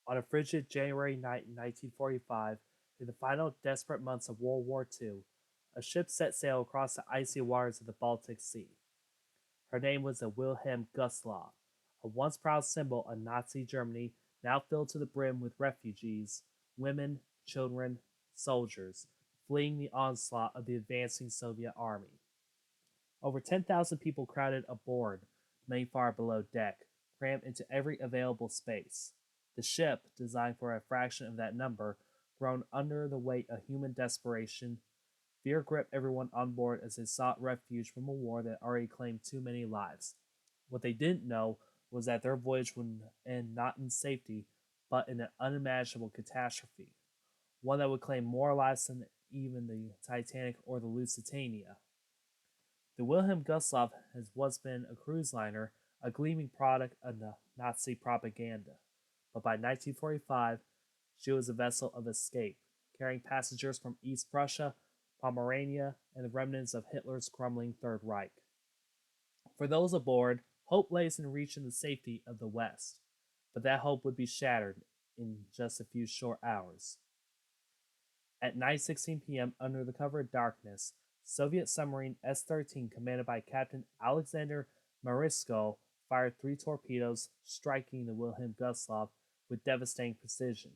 On a frigid January night in 1945, in the final desperate months of World War II, a ship set sail across the icy waters of the Baltic Sea. Her name was the Wilhelm Gustloff, a once proud symbol of Nazi Germany, now filled to the brim with refugees, women, children, soldiers, fleeing the onslaught of the advancing Soviet army. Over 10,000 people crowded aboard, many far below deck, crammed into every available space. The ship, designed for a fraction of that number, groaned under the weight of human desperation. Fear gripped everyone on board as they sought refuge from a war that already claimed too many lives. What they didn't know was that their voyage would end not in safety, but in an unimaginable catastrophe, one that would claim more lives than even the Titanic or the Lusitania. The Wilhelm Gustloff has once been a cruise liner, a gleaming product of the Nazi propaganda. But by 1945, she was a vessel of escape, carrying passengers from East Prussia, Pomerania, and the remnants of Hitler's crumbling Third Reich. For those aboard, hope lays in reaching the safety of the West, but that hope would be shattered in just a few short hours. At 9:16 p.m., under the cover of darkness, Soviet submarine S-13, commanded by Captain Alexander Marisko, fired three torpedoes, striking the Wilhelm Gustloff with devastating precision.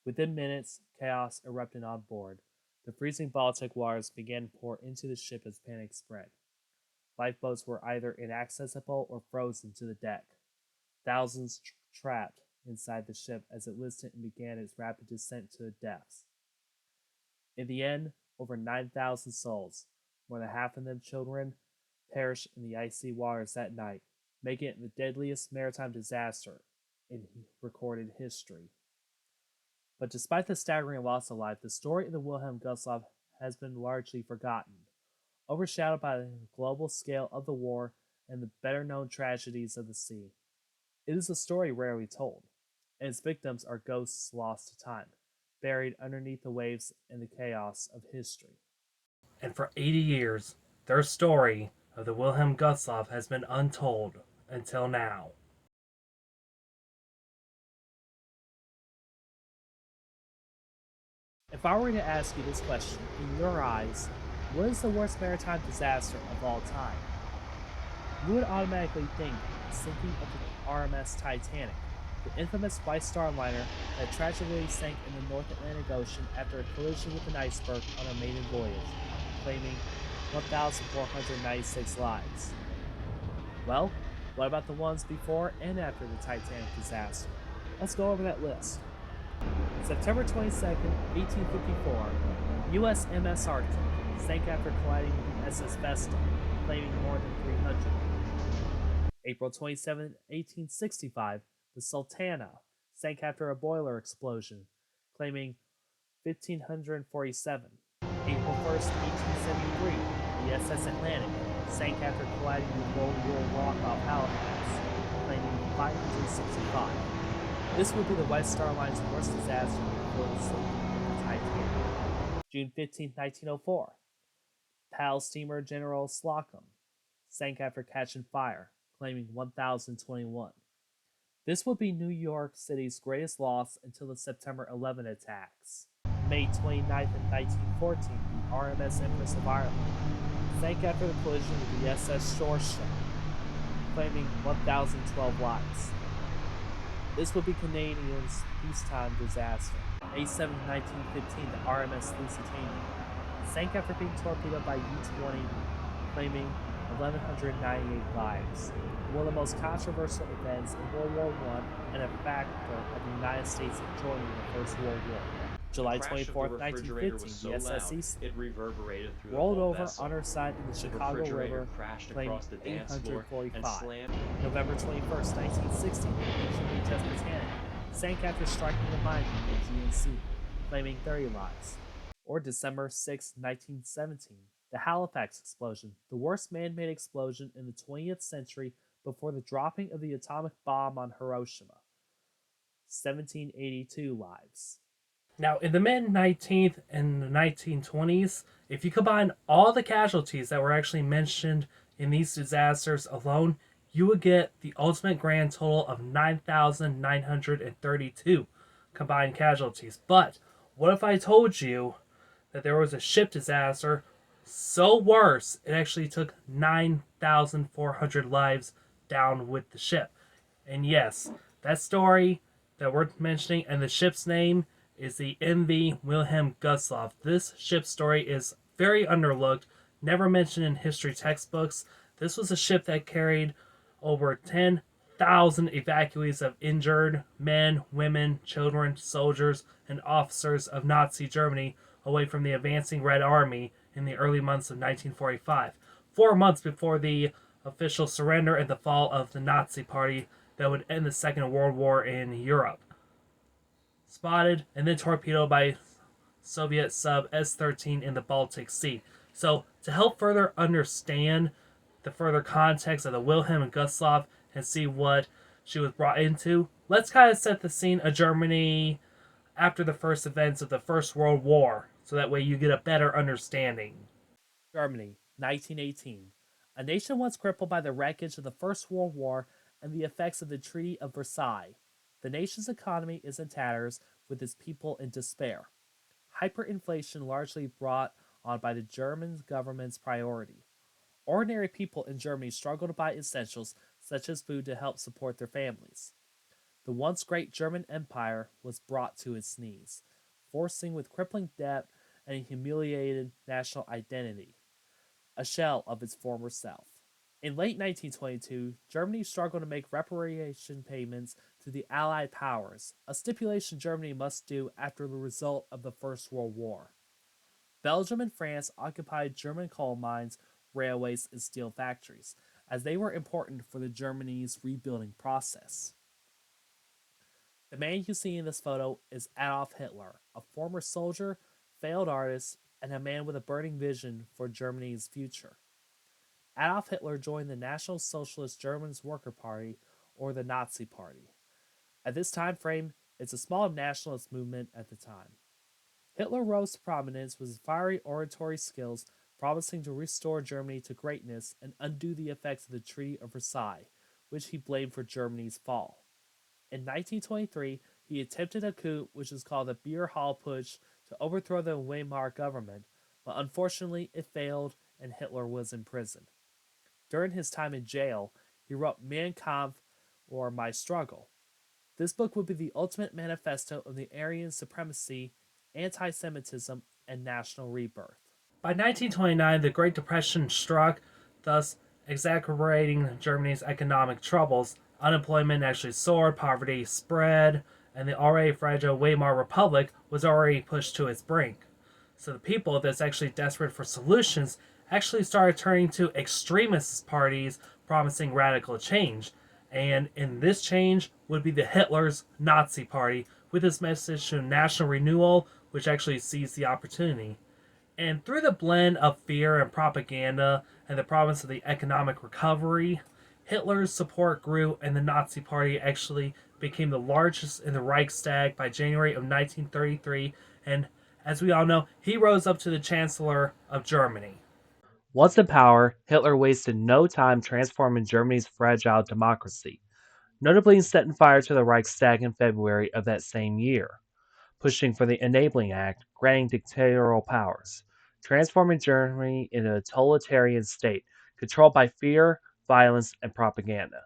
Within minutes, chaos erupted on board. The freezing Baltic waters began to pour into the ship as panic spread. Lifeboats were either inaccessible or frozen to the deck. Thousands trapped inside the ship as it listed and began its rapid descent to the depths. In the end, over 9,000 souls, more than half of them children, perished in the icy waters that night, making it the deadliest maritime disaster in recorded history. But despite the staggering loss of life, the story of the Wilhelm Gustloff has been largely forgotten, overshadowed by the global scale of the war and the better known tragedies of the sea. It is a story rarely told, and its victims are ghosts lost to time, buried underneath the waves and the chaos of history. And for 80 years, their story of the Wilhelm Gustloff has been untold until now. If I were to ask you this question, in your eyes, what is the worst maritime disaster of all time? You would automatically think the sinking of the RMS Titanic, the infamous White Star liner that tragically sank in the North Atlantic Ocean after a collision with an iceberg on a maiden voyage, claiming 1,496 lives. Well, what about the ones before and after the Titanic disaster? Let's go over that list. September 22nd, 1854, U.S. MS Arctic sank after colliding with the SS Vesta, claiming more than 300. April 27, 1865, the Sultana sank after a boiler explosion, claiming 1,547. April 1st, 1873, the SS Atlantic sank after colliding with World War Rock off Halifax, claiming 565. This would be the White Star Line's worst disaster before the sinking of the Titanic. June 15, 1904, PAL steamer General Slocum sank after catching fire, claiming 1,021. This would be New York City's greatest loss until the September 11 attacks. May 29, 1914, the RMS Empress of Ireland sank after the collision with the SS Shoreshaw, claiming 1,012 lives. This would be Canadians' peacetime disaster. May 7, 1915, the RMS Lusitania sank after being torpedoed by U-20, claiming 1,198 lives. One of the most controversial events in World War I and a factor of the United States joining the First World War. July 24, 1915, the SS Eastland rolled over on her side in the Chicago River, claiming 845. November 21, 1960, the HMHS Britannic sank after striking a mine in the GNC, claiming 30 lives. Or December 6, 1917, the Halifax explosion, the worst man-made explosion in the 20th century before the dropping of the atomic bomb on Hiroshima. 1,782 lives. Now, in the mid-19th and 1920s, if you combine all the casualties that were actually mentioned in these disasters alone, you would get the ultimate grand total of 9,932 combined casualties. But what if I told you that there was a ship disaster so worse it actually took 9,400 lives down with the ship? And yes, that story that we're mentioning and the ship's name is the MV Wilhelm Gustloff. This ship story is very underlooked, never mentioned in history textbooks. This was a ship that carried over 10,000 evacuees of injured men, women, children, soldiers, and officers of Nazi Germany away from the advancing Red Army in the early months of 1945, 4 months before the official surrender and the fall of the Nazi Party that would end the Second World War in Europe. Spotted and then torpedoed by Soviet sub S-13 in the Baltic Sea. So, to help further understand the further context of the Wilhelm Gustloff and see what she was brought into, let's kind of set the scene of Germany after the first events of the First World War, so that way you get a better understanding. Germany, 1918. A nation once crippled by the wreckage of the First World War and the effects of the Treaty of Versailles. The nation's economy is in tatters, with its people in despair. Hyperinflation largely brought on by the German government's priority. Ordinary people in Germany struggle to buy essentials such as food to help support their families. The once great German Empire was brought to its knees, forcing with crippling debt and a humiliated national identity, a shell of its former self. In late 1922, Germany struggled to make reparation payments to the Allied powers, a stipulation Germany must do after the result of the First World War. Belgium and France occupied German coal mines, railways, and steel factories, as they were important for the Germany's rebuilding process. The man you see in this photo is Adolf Hitler, a former soldier, failed artist, and a man with a burning vision for Germany's future. Adolf Hitler joined the National Socialist Germans Worker Party, or the Nazi Party. At this time frame, it's a small nationalist movement at the time. Hitler rose to prominence with his fiery oratory skills, promising to restore Germany to greatness and undo the effects of the Treaty of Versailles, which he blamed for Germany's fall. In 1923, he attempted a coup which is called the Beer Hall Putsch to overthrow the Weimar government, but unfortunately it failed and Hitler was imprisoned. During his time in jail, he wrote Mein Kampf, or My Struggle. This book would be the ultimate manifesto of the Aryan supremacy, anti Semitism, and national rebirth. By 1929, the Great Depression struck, thus exacerbating Germany's economic troubles. Unemployment actually soared, poverty spread, and the already fragile Weimar Republic was already pushed to its brink. So the people that's actually desperate for solutions actually started turning to extremist parties promising radical change. And in this change would be the Hitler's Nazi Party, with its message to national renewal, which actually seized the opportunity. And through the blend of fear and propaganda and the promise of the economic recovery, Hitler's support grew and the Nazi Party actually became the largest in the Reichstag by January of 1933. And as we all know, he rose up to the Chancellor of Germany. Once in power, Hitler wasted no time transforming Germany's fragile democracy, notably setting fire to the Reichstag in February of that same year, pushing for the Enabling Act, granting dictatorial powers, transforming Germany into a totalitarian state controlled by fear, violence, and propaganda.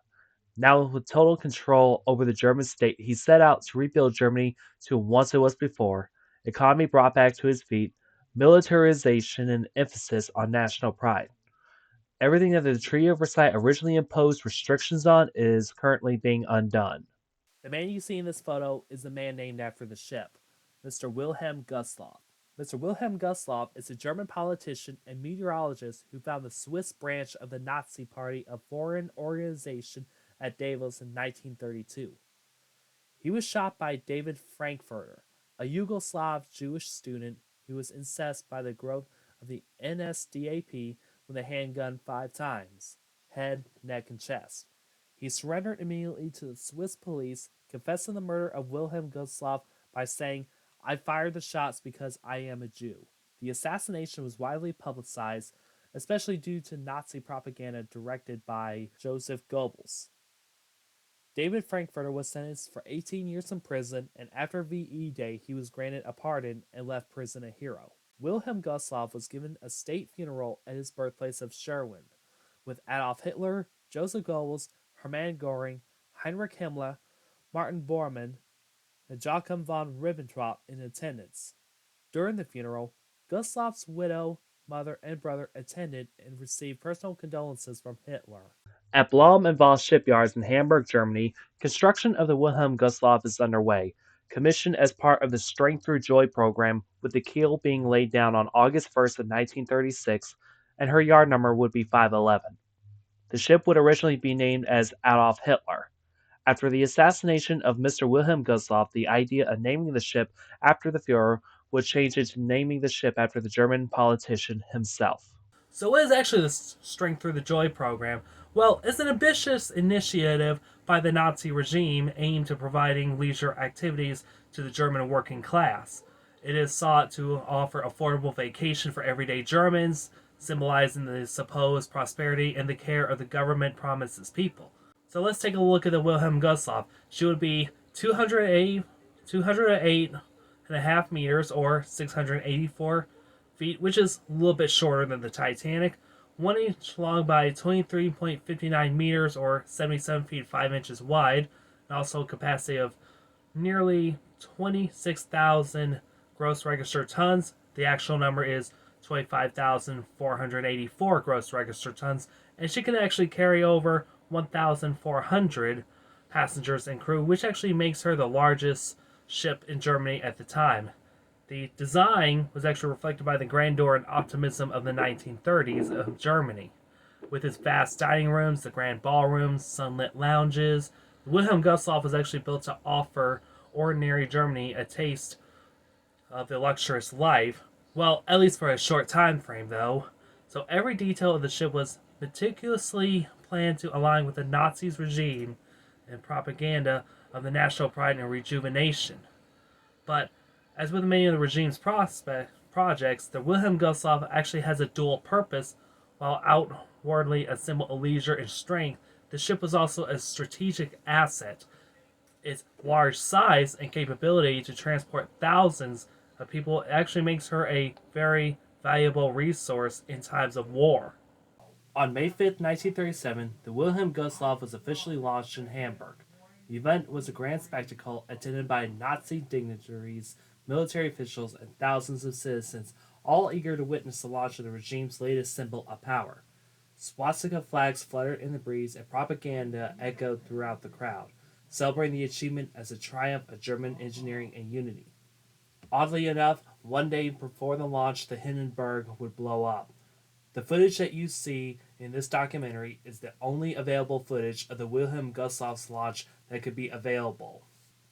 Now, with total control over the German state, he set out to rebuild Germany to once it was before, economy brought back to its feet, militarization, and emphasis on national pride. Everything that the Treaty of Versailles originally imposed restrictions on is currently being undone. The man you see in this photo is the man named after the ship, Mr. Wilhelm Gustloff. Mr. Wilhelm Gustloff is a German politician and meteorologist who founded the Swiss branch of the Nazi Party, a foreign organization at Davos in 1932. He was shot by David Frankfurter, a Yugoslav Jewish student who was incensed by the growth of the NSDAP with a handgun 5 times, head, neck, and chest. He surrendered immediately to the Swiss police, confessing the murder of Wilhelm Gustloff by saying, "I fired the shots because I am a Jew." The assassination was widely publicized, especially due to Nazi propaganda directed by Joseph Goebbels. David Frankfurter was sentenced for 18 years in prison, and after VE Day, he was granted a pardon and left prison a hero. Wilhelm Gustloff was given a state funeral at his birthplace of Sherwin, with Adolf Hitler, Joseph Goebbels, Hermann Göring, Heinrich Himmler, Martin Bormann, and Joachim von Ribbentrop in attendance. During the funeral, Gustloff's widow, mother, and brother attended and received personal condolences from Hitler. At Blum and Voss shipyards in Hamburg, Germany, construction of the Wilhelm Gustloff is underway, commissioned as part of the Strength Through Joy program, with the keel being laid down on August 1st of 1936, and her yard number would be 511. The ship would originally be named as Adolf Hitler. After the assassination of Mr. Wilhelm Gustloff, the idea of naming the ship after the Fuhrer would change it to naming the ship after the German politician himself. So, what is actually the Strength Through the Joy program? Well, it's an ambitious initiative by the Nazi regime aimed at providing leisure activities to the German working class. It is sought to offer affordable vacation for everyday Germans, symbolizing the supposed prosperity and the care of the government promised its people. So let's take a look at the Wilhelm Gustloff. She would be 208.5 meters, or 684 feet, which is a little bit shorter than the Titanic. 1 inch long by 23.59 meters, or 77 feet 5 inches wide, and also a capacity of nearly 26,000 gross registered tons. The actual number is 25,484 gross registered tons, and she can actually carry over 1,400 passengers and crew, which actually makes her the largest ship in Germany at the time. The design was actually reflected by the grandeur and optimism of the 1930s of Germany. With its vast dining rooms, the grand ballrooms, sunlit lounges, the Wilhelm Gustloff was actually built to offer ordinary Germany a taste of the luxurious life. Well, at least for a short time frame, though. So every detail of the ship was meticulously planned to align with the Nazis' regime and propaganda of the national pride and rejuvenation. But, as with many of the regime's projects, the Wilhelm Gustloff actually has a dual purpose. While outwardly a symbol of leisure and strength, the ship was also a strategic asset. Its large size and capability to transport thousands of people actually makes her a very valuable resource in times of war. On May 5, 1937, the Wilhelm Gustloff was officially launched in Hamburg. The event was a grand spectacle attended by Nazi dignitaries, military officials, and thousands of citizens, all eager to witness the launch of the regime's latest symbol of power. Swastika flags fluttered in the breeze, and propaganda echoed throughout the crowd, celebrating the achievement as a triumph of German engineering and unity. Oddly enough, one day before the launch, the Hindenburg would blow up. The footage that you see in this documentary is the only available footage of the Wilhelm Gustloff's launch that could be available.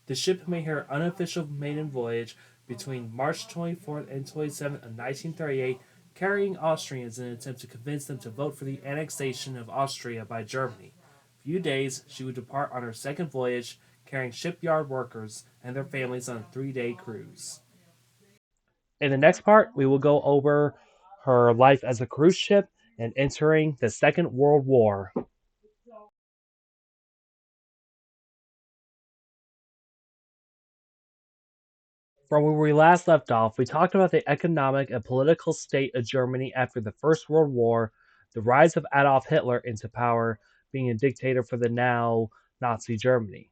The ship made her unofficial maiden voyage between March 24th and 27th of 1938, carrying Austrians in an attempt to convince them to vote for the annexation of Austria by Germany. A few days, she would depart on her second voyage, carrying shipyard workers and their families on a 3-day cruise. In the next part, we will go over her life as a cruise ship and entering the Second World War. From where we last left off, we talked about the economic and political state of Germany after the First World War, the rise of Adolf Hitler into power, being a dictator for the now Nazi Germany.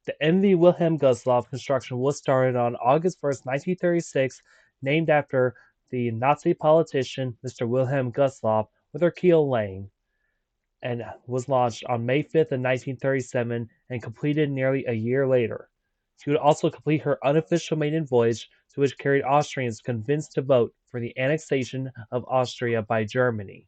The MV Wilhelm Gustloff construction was started on August 1st, 1936, named after the Nazi politician Mr. Wilhelm Gustloff, with her keel laying, and was launched on May 5th of 1937 and completed nearly a year later. She would also complete her unofficial maiden voyage, to which carried Austrians convinced to vote for the annexation of Austria by Germany.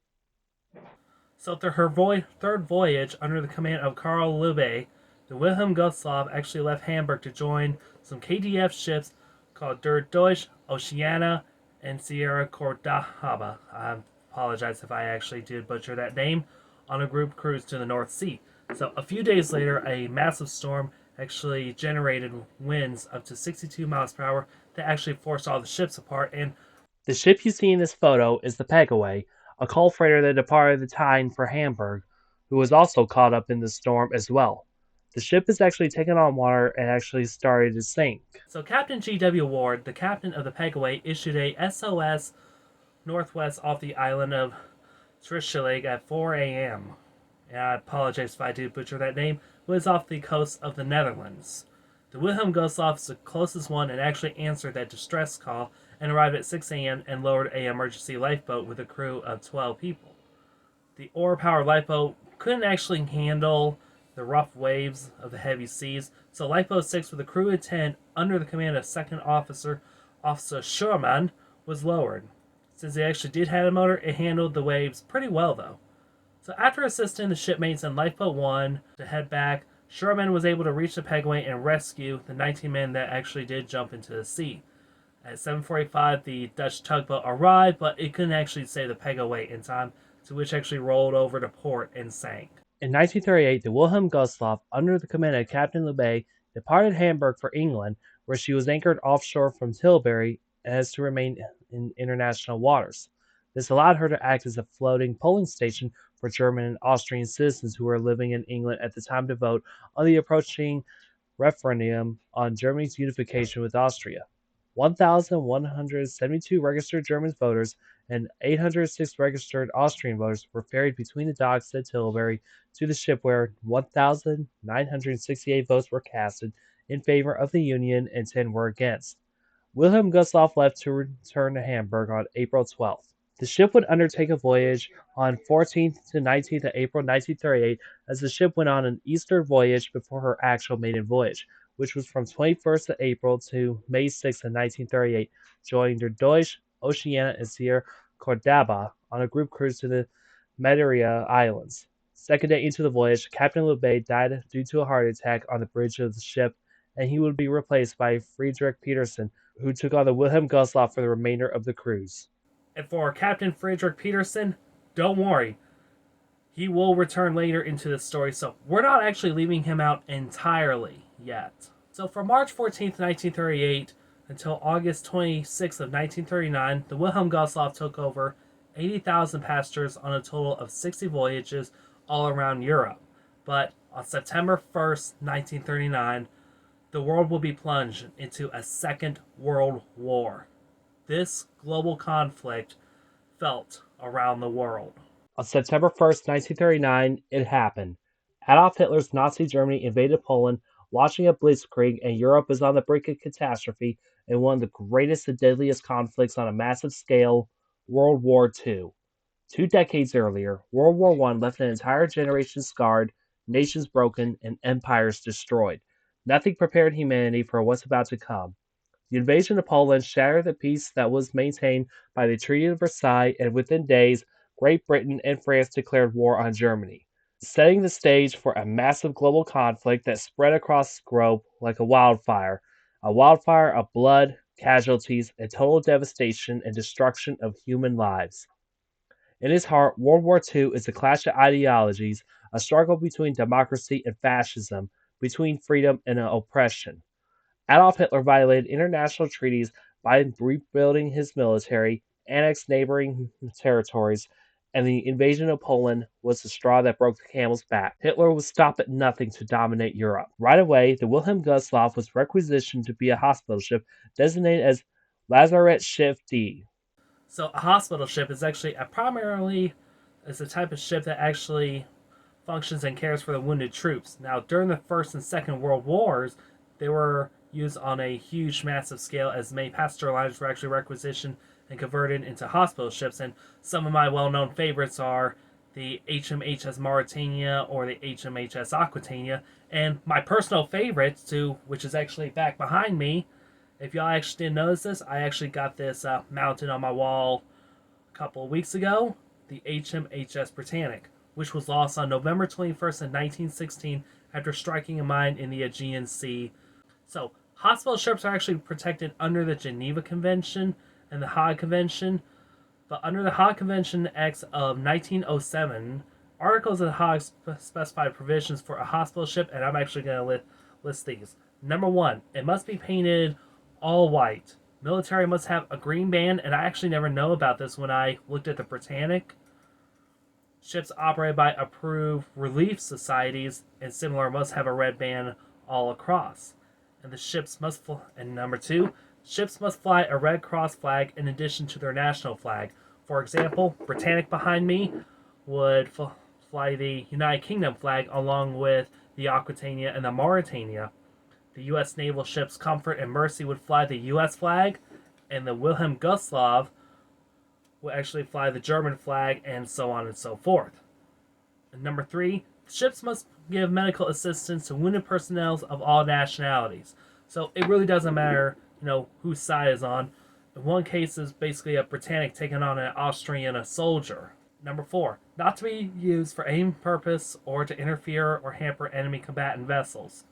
So after her third voyage under the command of Karl Liebig, the Wilhelm Gustloff actually left Hamburg to join some KDF ships called Der Deutsche Oceana and Sierra Cordahaba. I apologize if I actually did butcher that name, on a group cruise to the North Sea. So a few days later, a massive storm actually generated winds up to 62 miles per hour that actually forced all the ships apart. And the ship you see in this photo is the Pegaway, a coal freighter that departed the Tyne for Hamburg, who was also caught up in the storm as well. The ship is actually taken on water and actually started to sink. So Captain G.W. Ward, the captain of the Pegaway, issued a SOS northwest off the island of Trishelig at 4 a.m. And I apologize if I do butcher that name, was off the coast of the Netherlands. The Wilhelm Gustloff is the closest one and actually answered that distress call and arrived at 6 a.m. and lowered an emergency lifeboat with a crew of 12 people. The oar-powered lifeboat couldn't actually handle the rough waves of the heavy seas, so Lifeboat 6 with a crew of 10 under the command of Second Officer Schurman was lowered. Since it actually did have a motor, it handled the waves pretty well though. So after assisting the shipmates in Lifeboat 1 to head back, Schurman was able to reach the Pegaway and rescue the 19 men that actually did jump into the sea. At 7:45, the Dutch tugboat arrived, but it couldn't actually save the Pegaway in time, to which actually rolled over to port and sank. In 1938, the Wilhelm Gustloff, under the command of Captain Lubbe, departed Hamburg for England, where she was anchored offshore from Tilbury as to remain in international waters. This allowed her to act as a floating polling station for German and Austrian citizens who were living in England at the time to vote on the approaching referendum on Germany's unification with Austria. 1,172 registered German voters and 806 registered Austrian voters were ferried between the docks at Tilbury to the ship where 1,968 votes were casted in favor of the Union and 10 were against. Wilhelm Gustloff left to return to Hamburg on April 12th. The ship would undertake a voyage on 14th to 19th of April 1938 as the ship went on an eastern voyage before her actual maiden voyage, which was from 21st of April to May 6th of 1938, joining der Deutsche, Oceania, and Sierra Cordaba on a group cruise to the Madeira Islands. Second day into the voyage, Captain Lubbe died due to a heart attack on the bridge of the ship, and he would be replaced by Friedrich Petersen, who took on the Wilhelm Gustloff for the remainder of the cruise. And for Captain Friedrich Petersen, don't worry. He will return later into the story, so we're not actually leaving him out entirely yet. So from March 14th, 1938 until August 26th of 1939, the Wilhelm Gustloff took over 80,000 passengers on a total of 60 voyages all around Europe. But on September 1st, 1939, the world will be plunged into a Second World War. This global conflict felt around the world. On September 1st, 1939, it happened. Adolf Hitler's Nazi Germany invaded Poland, launching a blitzkrieg, and Europe is on the brink of catastrophe in one of the greatest and deadliest conflicts on a massive scale, World War II. 2 decades earlier, World War I left an entire generation scarred, nations broken, and empires destroyed. Nothing prepared humanity for what's about to come. The invasion of Poland shattered the peace that was maintained by the Treaty of Versailles, and within days, Great Britain and France declared war on Germany, setting the stage for a massive global conflict that spread across the globe like a wildfire of blood, casualties, and total devastation and destruction of human lives. In its heart, World War II is a clash of ideologies, a struggle between democracy and fascism, between freedom and oppression. Adolf Hitler violated international treaties by rebuilding his military, annexed neighboring territories, and the invasion of Poland was the straw that broke the camel's back. Hitler would stop at nothing to dominate Europe. Right away, the Wilhelm Gustloff was requisitioned to be a hospital ship designated as Lazarettschiff D. So a hospital ship is actually a type of ship that actually functions and cares for the wounded troops. Now, during the First and Second World Wars, they were used on a huge, massive scale, as many passenger liners were actually requisitioned and converted into hospital ships. And some of my well-known favorites are the HMHS Mauritania or the HMHS Aquitania. And my personal favorite, too, which is actually back behind me, if y'all actually didn't notice this, I actually got this mounted on my wall a couple of weeks ago, the HMHS Britannic, which was lost on November 21st of 1916 after striking a mine in the Aegean Sea. So, hospital ships are actually protected under the Geneva Convention and the Hague Convention, but under the Hague Convention Acts of 1907, articles of the Hague specify provisions for a hospital ship, and I'm actually going to list these. Number 1, it must be painted all white. Military must have a green band, and I actually never know about this when I looked at the Britannic. Ships operated by approved relief societies and similar must have a red band all across. And the ships must and number two, ships must fly a Red Cross flag in addition to their national flag. For example, Britannic behind me would fly the United Kingdom flag along with the Aquitania and the Mauritania. The U.S. naval ships Comfort and Mercy would fly the U.S. flag, and the Wilhelm Gustloff would actually fly the German flag, and so on and so forth. And number three, ships must give medical assistance to wounded personnel of all nationalities. So it really doesn't matter, whose side is on. In one case is basically a Britannic taking on an Austrian soldier. Number four, not to be used for any purpose or to interfere or hamper enemy combatant vessels.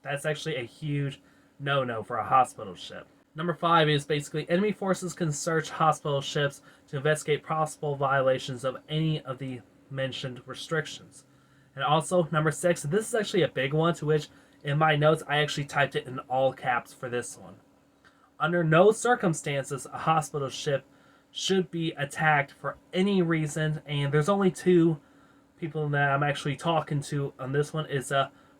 That's actually a huge no-no for a hospital ship. Number five is basically enemy forces can search hospital ships to investigate possible violations of any of the mentioned restrictions. And also, number six, this is actually a big one, to which in my notes I actually typed it in all caps for this one. Under no circumstances a hospital ship should be attacked for any reason, and there's only two people that I'm actually talking to on this one is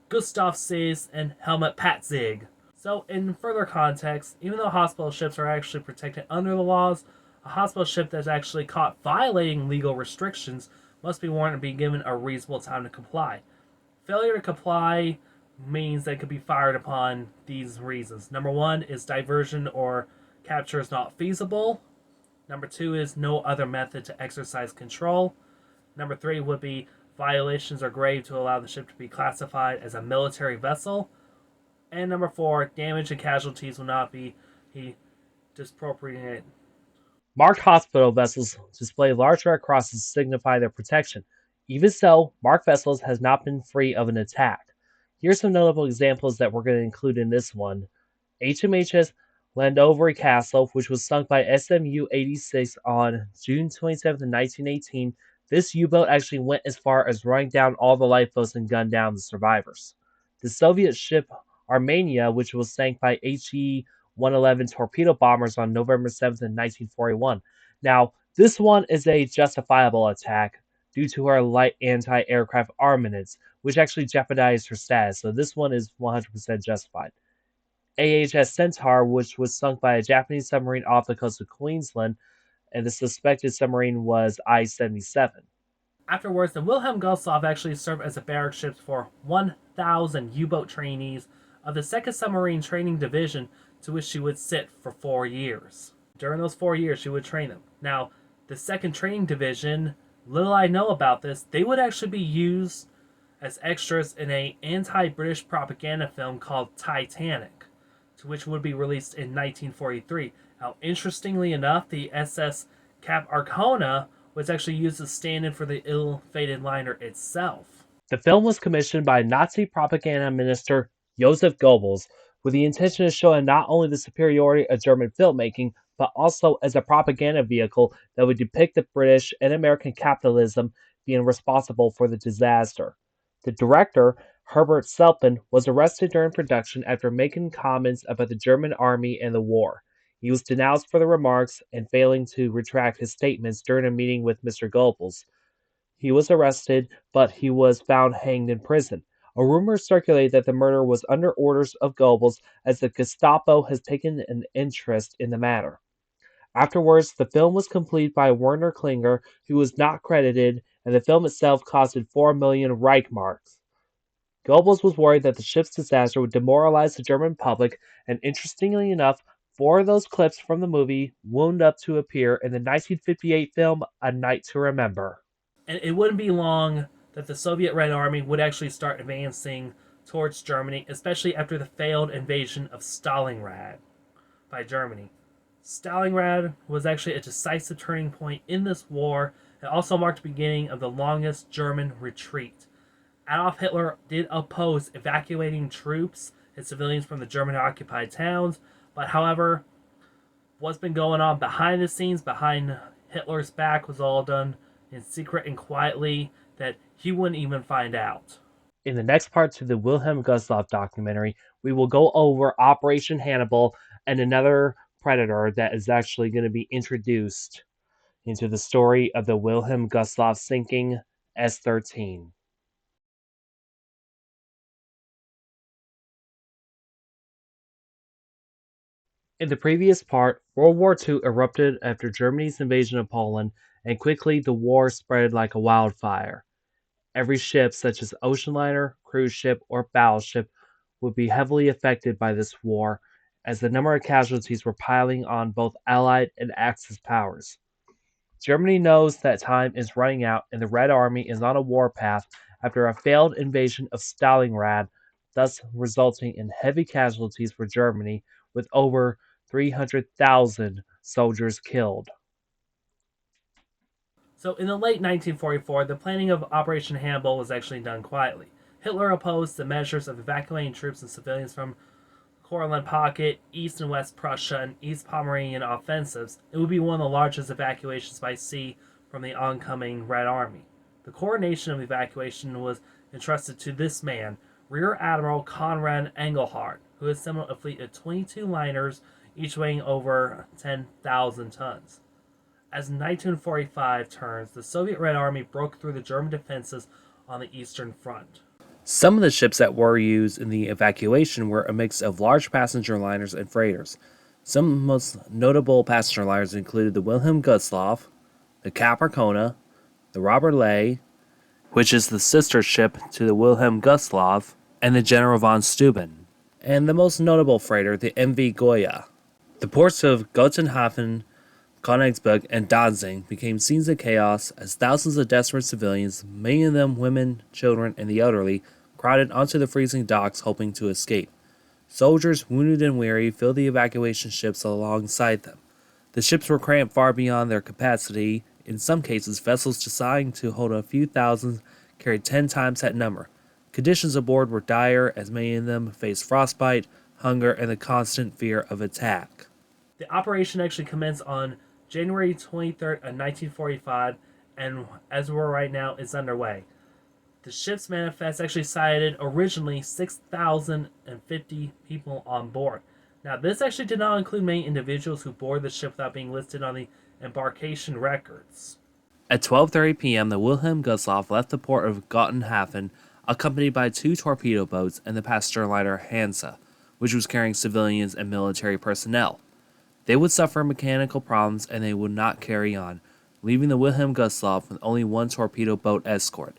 Gustloff Sees and Helmut Patzig. So in further context, even though hospital ships are actually protected under the laws, a hospital ship that's actually caught violating legal restrictions must be warned and be given a reasonable time to comply. Failure to comply means they could be fired upon these reasons. Number one is diversion or capture is not feasible. Number two is no other method to exercise control. Number three would be violations are grave to allow the ship to be classified as a military vessel. And number four, damage and casualties will not be disproportionate. Marked hospital vessels display large red crosses to signify their protection. Even so, marked vessels has not been free of an attack. Here's some notable examples that we're going to include in this one. HMHS Llandovery Castle, which was sunk by SMU-86 on June 27, 1918. This U-boat actually went as far as running down all the lifeboats and gunned down the survivors. The Soviet ship Armenia, which was sank by HE-111 torpedo bombers on November 7, 1941. Now, this one is a justifiable attack due to her light anti-aircraft armaments, which actually jeopardized her status, so this one is 100% justified. AHS Centaur, which was sunk by a Japanese submarine off the coast of Queensland, and the suspected submarine was I-77. Afterwards, the Wilhelm Gustloff actually served as a barrack ship for 1,000 U-boat trainees of the 2nd Submarine Training Division, to which she would sit for 4 years. During those 4 years, she would train them. Now, the 2nd Training Division, little I know about this, they would actually be used as extras in an anti-British propaganda film called Titanic, to which would be released in 1943. Now, interestingly enough, the SS Cap Arcona was actually used as stand-in for the ill-fated liner itself. The film was commissioned by Nazi propaganda minister Joseph Goebbels with the intention of showing not only the superiority of German filmmaking, but also as a propaganda vehicle that would depict the British and American capitalism being responsible for the disaster. The director, Herbert Selpin, was arrested during production after making comments about the German army and the war. He was denounced for the remarks and failing to retract his statements during a meeting with Mr. Goebbels. He was arrested, but he was found hanged in prison. A rumor circulated that the murder was under orders of Goebbels, as the Gestapo has taken an interest in the matter. Afterwards, the film was completed by Werner Klinger, who was not credited, and the film itself costed 4 million Reichsmarks. Goebbels was worried that the ship's disaster would demoralize the German public, and interestingly enough, 4 of those clips from the movie wound up to appear in the 1958 film A Night to Remember. And it wouldn't be long that the Soviet Red Army would actually start advancing towards Germany, especially after the failed invasion of Stalingrad by Germany. Stalingrad was actually a decisive turning point in this war. It also marked the beginning of the longest German retreat. Adolf Hitler did oppose evacuating troops and civilians from the German-occupied towns, but however, what's been going on behind the scenes, behind Hitler's back, was all done in secret and quietly that he wouldn't even find out. In the next part to the Wilhelm Gustloff documentary, we will go over Operation Hannibal and another predator that is actually going to be introduced into the story of the Wilhelm Gustloff sinking S-13. In the previous part, World War II erupted after Germany's invasion of Poland, and quickly the war spread like a wildfire. Every ship, such as ocean liner, cruise ship, or battleship, would be heavily affected by this war, as the number of casualties were piling on both Allied and Axis powers. Germany knows that time is running out and the Red Army is on a warpath after a failed invasion of Stalingrad, thus resulting in heavy casualties for Germany, with over 300,000 soldiers killed. So, in the late 1944, the planning of Operation Handball was actually done quietly. Hitler opposed the measures of evacuating troops and civilians from Courland Pocket, East and West Prussia, and East Pomeranian offensives. It would be one of the largest evacuations by sea from the oncoming Red Army. The coordination of evacuation was entrusted to this man, Rear Admiral Konrad Engelhardt, who assembled a fleet of 22 liners, each weighing over 10,000 tons. As 1945 turns, the Soviet Red Army broke through the German defenses on the Eastern Front. Some of the ships that were used in the evacuation were a mix of large passenger liners and freighters. Some most notable passenger liners included the Wilhelm Gustloff, the Capricorn, the Robert Ley, which is the sister ship to the Wilhelm Gustloff, and the General von Steuben, and the most notable freighter, the MV Goya. The ports of Gotenhafen, Königsberg, and Danzig became scenes of chaos as thousands of desperate civilians, many of them women, children, and the elderly, crowded onto the freezing docks hoping to escape. Soldiers, wounded and weary, filled the evacuation ships alongside them. The ships were cramped far beyond their capacity. In some cases, vessels designed to hold a few thousand carried 10 times that number. Conditions aboard were dire as many of them faced frostbite, hunger, and the constant fear of attack. The operation actually commenced on January 23rd of 1945, and as we're right now, it's underway. The ship's manifest actually cited originally 6,050 people on board. Now, this actually did not include many individuals who boarded the ship without being listed on the embarkation records. At 12:30 p.m., the Wilhelm Gustloff left the port of Gotenhafen, accompanied by 2 torpedo boats and the passenger liner Hansa, which was carrying civilians and military personnel. They would suffer mechanical problems and they would not carry on, leaving the Wilhelm Gustloff with only 1 torpedo boat escort.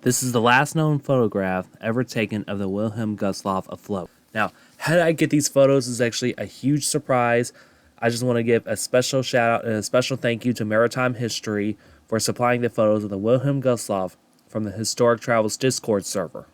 This is the last known photograph ever taken of the Wilhelm Gustloff afloat. Now, how did I get these photos is actually a huge surprise. I just want to give a special shout out and a special thank you to Maritime History for supplying the photos of the Wilhelm Gustloff from the Historic Travels Discord server.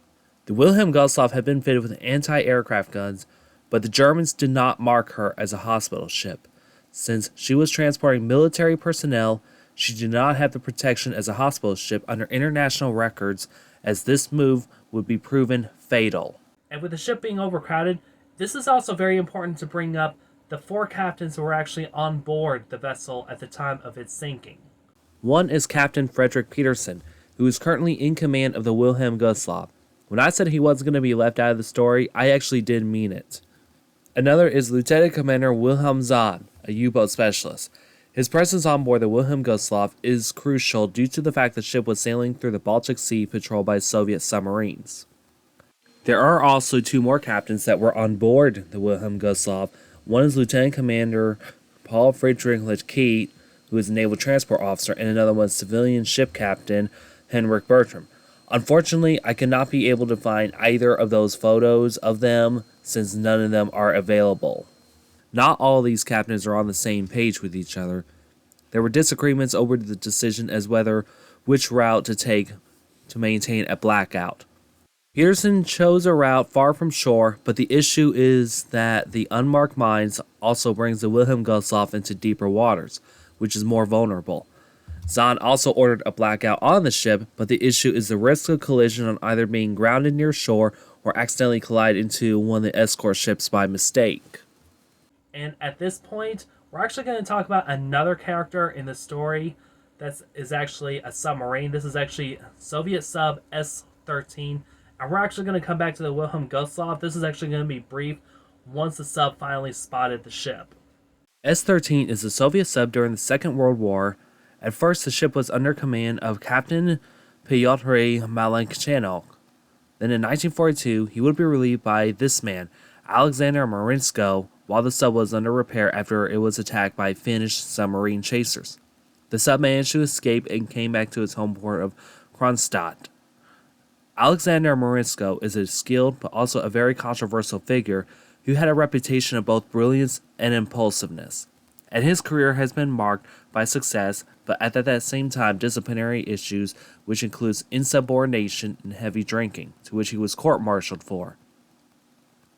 The Wilhelm Gustloff had been fitted with anti-aircraft guns, but the Germans did not mark her as a hospital ship. Since she was transporting military personnel, she did not have the protection as a hospital ship under international records, as this move would be proven fatal. And with the ship being overcrowded, this is also very important to bring up the 4 captains who were actually on board the vessel at the time of its sinking. One is Captain Frederick Peterson, who is currently in command of the Wilhelm Gustloff. When I said he wasn't going to be left out of the story, I actually did mean it. Another is Lieutenant Commander Wilhelm Zahn, a U-boat specialist. His presence on board the Wilhelm Gustloff is crucial due to the fact the ship was sailing through the Baltic Sea patrolled by Soviet submarines. There are also 2 more captains that were on board the Wilhelm Gustloff. One is Lieutenant Commander Paul Friedrich Leckie, who is a naval transport officer, and another one is civilian ship captain Henrik Bertram. Unfortunately, I cannot be able to find either of those photos of them since none of them are available. Not all these captains are on the same page with each other. There were disagreements over the decision as whether which route to take to maintain a blackout. Peterson chose a route far from shore, but the issue is that the unmarked mines also brings the Wilhelm Gustloff into deeper waters, which is more vulnerable. Zahn also ordered a blackout on the ship, but the issue is the risk of collision on either being grounded near shore or accidentally collide into one of the escort ships by mistake. And at this point, we're actually going to talk about another character in the story that is actually a submarine. This is actually Soviet sub S-13, and we're actually going to come back to the Wilhelm Gustloff. This is actually going to be brief once the sub finally spotted the ship. S-13 is a Soviet sub during the Second World War, At first, the ship was under command of Captain Pyotr Malenkchanov. Then in 1942, he would be relieved by this man, Alexander Marinsko, while the sub was under repair after it was attacked by Finnish submarine chasers. The sub managed to escape and came back to its home port of Kronstadt. Alexander Marinsko is a skilled but also a very controversial figure who had a reputation of both brilliance and impulsiveness. And his career has been marked by success, but at that same time disciplinary issues, which includes insubordination and heavy drinking, to which he was court-martialed for.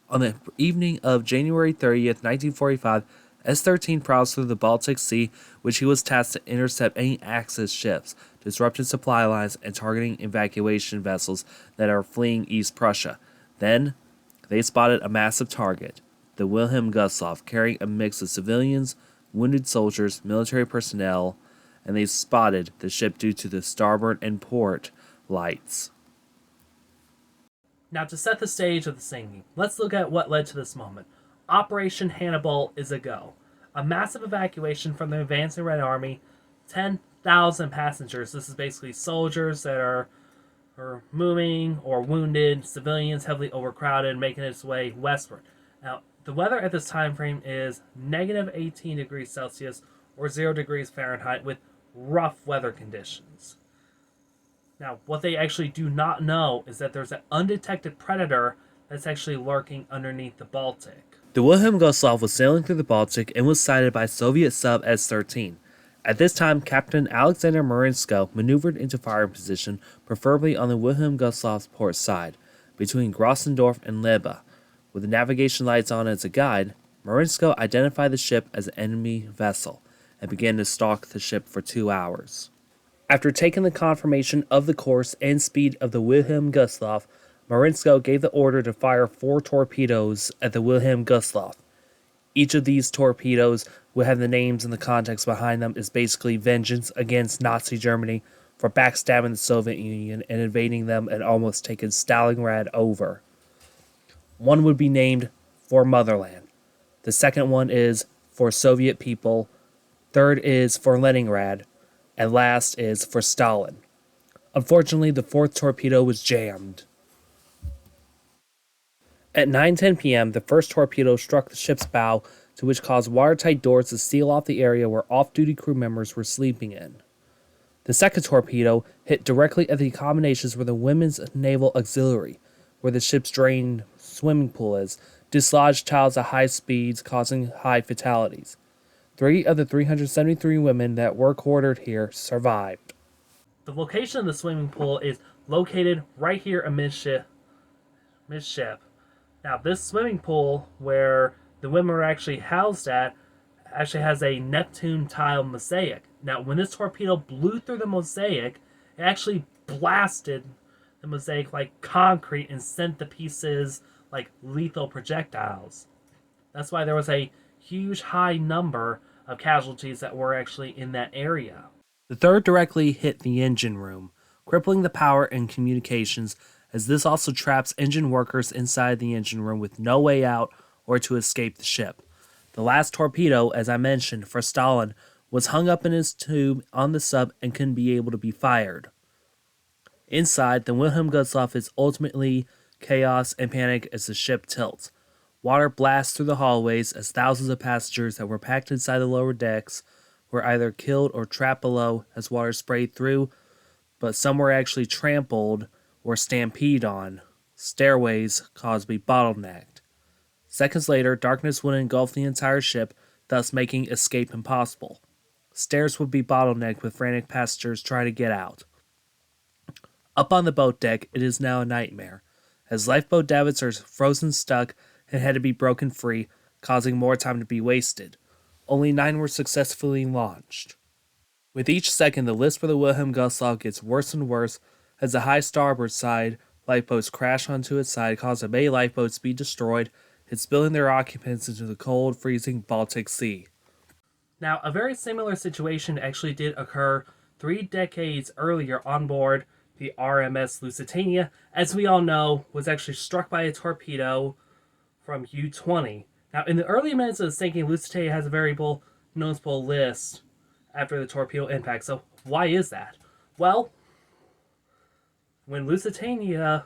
On the evening of January 30th, 1945, S-13 prowls through the Baltic Sea, which he was tasked to intercept any Axis ships, disrupting supply lines, and targeting evacuation vessels that are fleeing East Prussia. Then, they spotted a massive target, the Wilhelm Gustloff, carrying a mix of civilians, wounded soldiers, military personnel, and they spotted the ship due to the starboard and port lights. Now, to set the stage of the sinking, let's look at what led to this moment. Operation Hannibal is a go. A massive evacuation from the advancing Red Army, 10,000 passengers. This is basically soldiers that are moving or wounded, civilians heavily overcrowded, making its way westward. Now, the weather at this time frame is negative 18 degrees Celsius or 0 degrees Fahrenheit with rough weather conditions. Now, what they actually do not know is that there's an undetected predator that's actually lurking underneath the Baltic. The Wilhelm Gustloff was sailing through the Baltic and was sighted by Soviet sub S-13. At this time, Captain Alexander Marinsko maneuvered into firing position, preferably on the Wilhelm Gustloff's port side, between Grossendorf and Leba. With the navigation lights on as a guide, Marinsko identified the ship as an enemy vessel and began to stalk the ship for 2 hours. After taking the confirmation of the course and speed of the Wilhelm Gustloff, Marinsko gave the order to fire 4 torpedoes at the Wilhelm Gustloff. Each of these torpedoes would have the names and the context behind them is basically vengeance against Nazi Germany for backstabbing the Soviet Union and invading them and almost taking Stalingrad over. One would be named for Motherland. The second one is for Soviet people. Third is for Leningrad. And last is for Stalin. Unfortunately, the 4th torpedo was jammed. At 9:10 p.m., the first torpedo struck the ship's bow, to which caused watertight doors to seal off the area where off-duty crew members were sleeping in. The second torpedo hit directly at the accommodations where the Women's Naval Auxiliary, where the ship's drained swimming pool is, dislodged tiles at high speeds, causing high fatalities. 3 of the 373 women that were quartered here survived. The location of the swimming pool is located right here amidship. Now, this swimming pool where the women were actually housed at actually has a Neptune tile mosaic. Now, when this torpedo blew through the mosaic, it actually blasted the mosaic like concrete and sent the pieces like lethal projectiles. That's why there was a huge high number of casualties that were actually in that area. The third directly hit the engine room, crippling the power and communications, as this also traps engine workers inside the engine room with no way out or to escape the ship. The last torpedo, as I mentioned, for Stalin, was hung up in his tube on the sub and couldn't be able to be fired. Inside, the Wilhelm Gustloff is ultimately chaos and panic as the ship tilts. Water blasts through the hallways as thousands of passengers that were packed inside the lower decks were either killed or trapped below as water sprayed through, but some were actually trampled or stampeded on. Stairways caused to be bottlenecked. Seconds later, darkness would engulf the entire ship, thus making escape impossible. Stairs would be bottlenecked with frantic passengers trying to get out. Up on the boat deck, it is now a nightmare, as lifeboat davits are frozen stuck and had to be broken free, causing more time to be wasted. Only 9 were successfully launched. With each second, the list for the Wilhelm Gustloff gets worse and worse as the high starboard side lifeboats crash onto its side, causing many lifeboats to be destroyed and spilling their occupants into the cold, freezing Baltic Sea. Now, a very similar situation actually did occur 3 decades earlier on board the RMS Lusitania, as we all know, was actually struck by a torpedo from U-20. Now, in the early minutes of the sinking, Lusitania has a very noticeable list after the torpedo impact. So why is that? Well, when Lusitania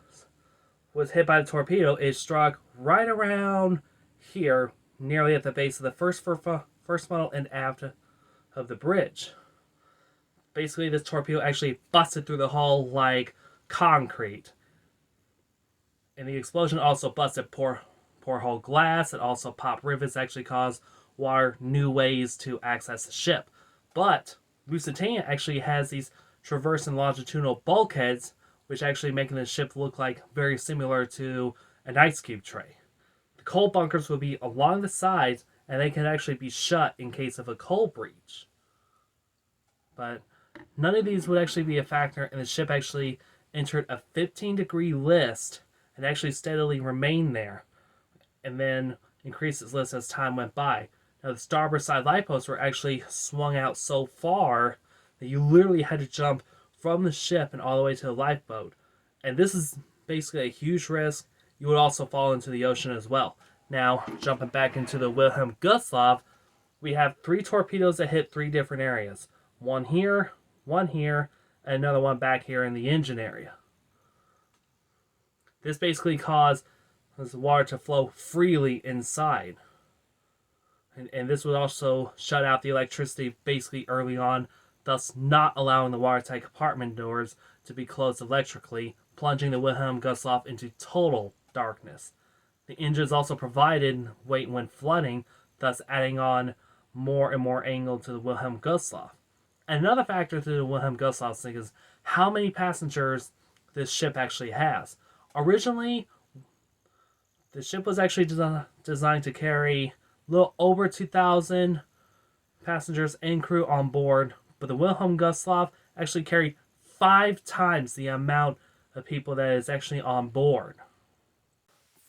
was hit by the torpedo, it struck right around here, nearly at the base of the first funnel and aft of the bridge. Basically, this torpedo actually busted through the hull like concrete. And the explosion also busted porthole glass. It also popped rivets, actually caused water new ways to access the ship. But Lusitania actually has these transverse and longitudinal bulkheads, which actually making the ship look like very similar to an ice cube tray. The coal bunkers will be along the sides, and they can actually be shut in case of a coal breach. But none of these would actually be a factor, and the ship actually entered a 15-degree list and actually steadily remained there, and then increased its list as time went by. Now, the starboard side light posts were actually swung out so far that you literally had to jump from the ship and all the way to the lifeboat. And this is basically a huge risk. You would also fall into the ocean as well. Now, jumping back into the Wilhelm Gustloff, we have 3 torpedoes that hit 3 different areas. One here, and another one back here in the engine area. This basically caused the water to flow freely inside. And this would also shut out the electricity basically early on, thus not allowing the watertight compartment doors to be closed electrically, plunging the Wilhelm Gustloff into total darkness. The engines also provided weight when flooding, thus adding on more and more angle to the Wilhelm Gustloff. Another factor to the Wilhelm Gustloff sink is how many passengers this ship actually has. Originally, the ship was actually designed to carry a little over 2,000 passengers and crew on board, but the Wilhelm Gustloff actually carried 5 times the amount of people that is actually on board.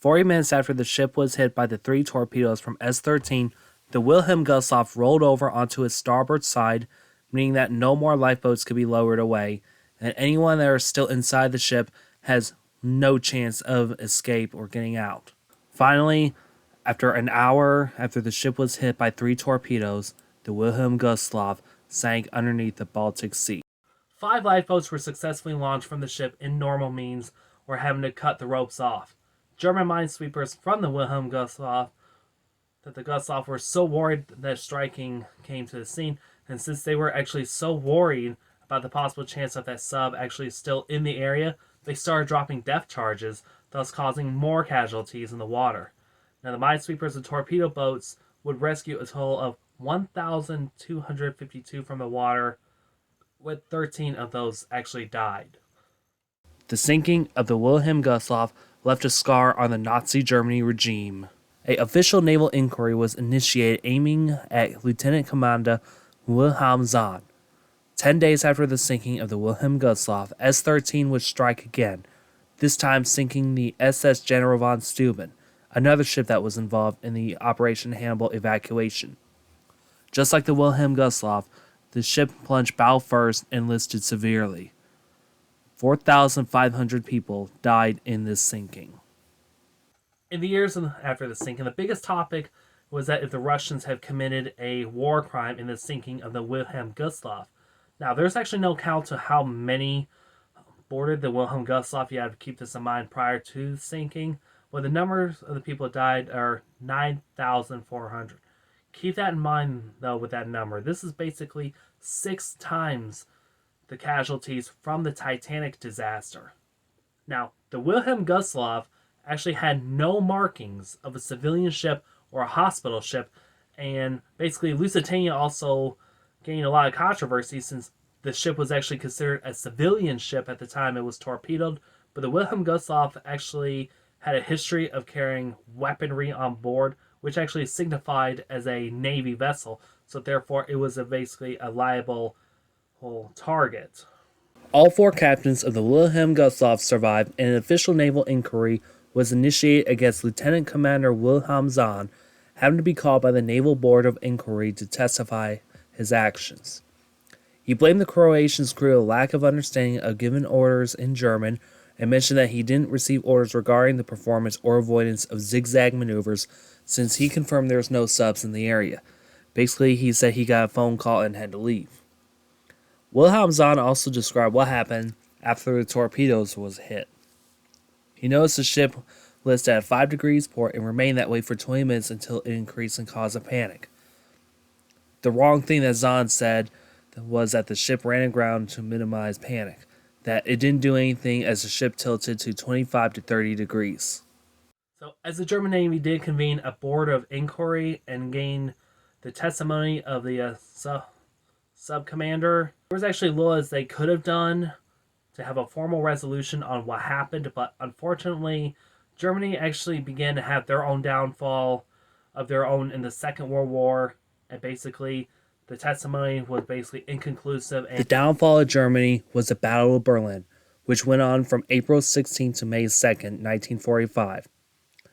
40 minutes after the ship was hit by the 3 torpedoes from S-13, the Wilhelm Gustloff rolled over onto its starboard side, meaning that no more lifeboats could be lowered away, and anyone that is still inside the ship has no chance of escape or getting out. Finally, after an hour after the ship was hit by 3 torpedoes, the Wilhelm Gustloff sank underneath the Baltic Sea. 5 lifeboats were successfully launched from the ship in normal means or having to cut the ropes off. German minesweepers from the Wilhelm Gustloff were so worried that striking came to the scene, and since they were actually so worried about the possible chance of that sub actually still in the area, they started dropping depth charges, thus causing more casualties in the water. Now, the minesweepers and torpedo boats would rescue a total of 1,252 from the water, with 13 of those actually died. The sinking of the Wilhelm Gustloff left a scar on the Nazi Germany regime. An official naval inquiry was initiated aiming at Lieutenant Commander Wilhelm Zahn. 10 days after the sinking of the Wilhelm Gustloff, S-13 would strike again, this time sinking the SS General von Steuben, another ship that was involved in the Operation Hannibal evacuation. Just like the Wilhelm Gustloff, the ship plunged bow first and listed severely. 4,500 people died in this sinking. In the years after the sinking, the biggest topic was that if the Russians have committed a war crime in the sinking of the Wilhelm Gustloff. Now, there's actually no count to how many boarded the Wilhelm Gustloff. You have to keep this in mind prior to the sinking. But the numbers of the people that died are 9,400. Keep that in mind, though, with that number. This is basically 6 times the casualties from the Titanic disaster. Now, the Wilhelm Gustloff actually had no markings of a civilian ship or a hospital ship, and basically Lusitania also gained a lot of controversy since the ship was actually considered a civilian ship at the time it was torpedoed, but the Wilhelm Gustloff actually had a history of carrying weaponry on board, which actually signified as a Navy vessel, so therefore it was basically a liable target. All 4 captains of the Wilhelm Gustloff survived, and an official naval inquiry was initiated against Lieutenant Commander Wilhelm Zahn, having to be called by the Naval Board of Inquiry to testify his actions. He blamed the Croatian's crew a lack of understanding of given orders in German, and mentioned that he didn't receive orders regarding the performance or avoidance of zigzag maneuvers, since he confirmed there was no subs in the area. Basically, he said he got a phone call and had to leave. Wilhelm Zahn also described what happened after the torpedoes was hit. He noticed the ship listed at 5 degrees port and remained that way for 20 minutes until it increased and caused a panic. The wrong thing that Zahn said was that the ship ran aground to minimize panic, that it didn't do anything as the ship tilted to 25 to 30 degrees. So, as the German Navy did convene a board of inquiry and gain the testimony of the sub-commander, there was actually little as they could have done to have a formal resolution on what happened, but unfortunately, Germany actually began to have their own downfall of their own in the Second World War, and basically, the testimony was basically inconclusive. The downfall of Germany was the Battle of Berlin, which went on from April 16 to May 2nd, 1945.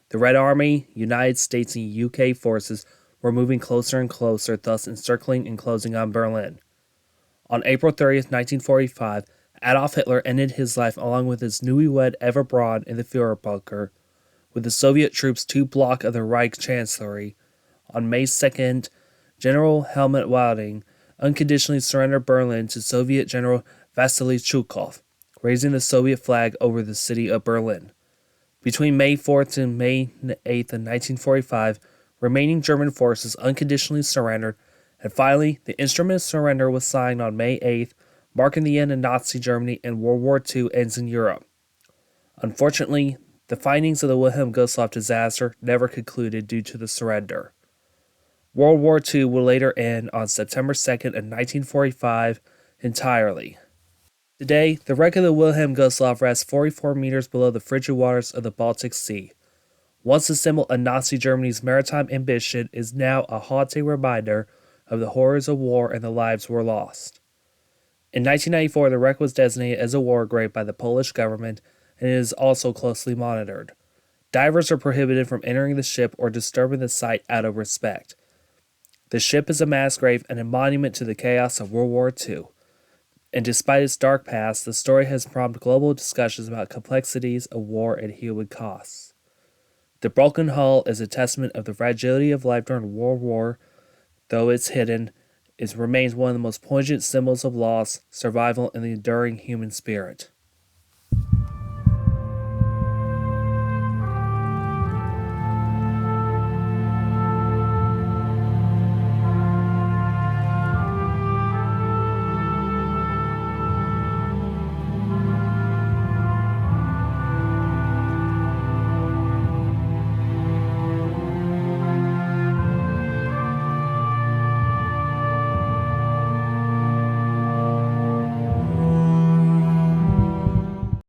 The Red Army, United States, and UK forces were moving closer and closer, thus encircling and closing on Berlin. On April 30th, 1945, Adolf Hitler ended his life along with his newlywed Eva Braun in the Führer bunker, with the Soviet troops to block of the Reich Chancellery. On May 2nd, General Helmut Wilding unconditionally surrendered Berlin to Soviet General Vasily Chukov, raising the Soviet flag over the city of Berlin. Between May 4th and May 8th of 1945, remaining German forces unconditionally surrendered, and finally, the instrument of surrender was signed on May 8th, marking the end of Nazi Germany and World War II ends in Europe. Unfortunately, the findings of the Wilhelm Gustloff disaster never concluded due to the surrender. World War II would later end on September 2nd of 1945 entirely. Today, the wreck of the Wilhelm Gustloff rests 44 meters below the frigid waters of the Baltic Sea. Once a symbol of Nazi Germany's maritime ambition, is now a haunting reminder of the horrors of war and the lives were lost. In 1994, the wreck was designated as a war grave by the Polish government and it is also closely monitored. Divers are prohibited from entering the ship or disturbing the site out of respect. The ship is a mass grave and a monument to the chaos of World War II. And despite its dark past, the story has prompted global discussions about complexities of war and human costs. The broken hull is a testament of the fragility of life during World War. Though it's hidden, it remains one of the most poignant symbols of loss, survival, and the enduring human spirit.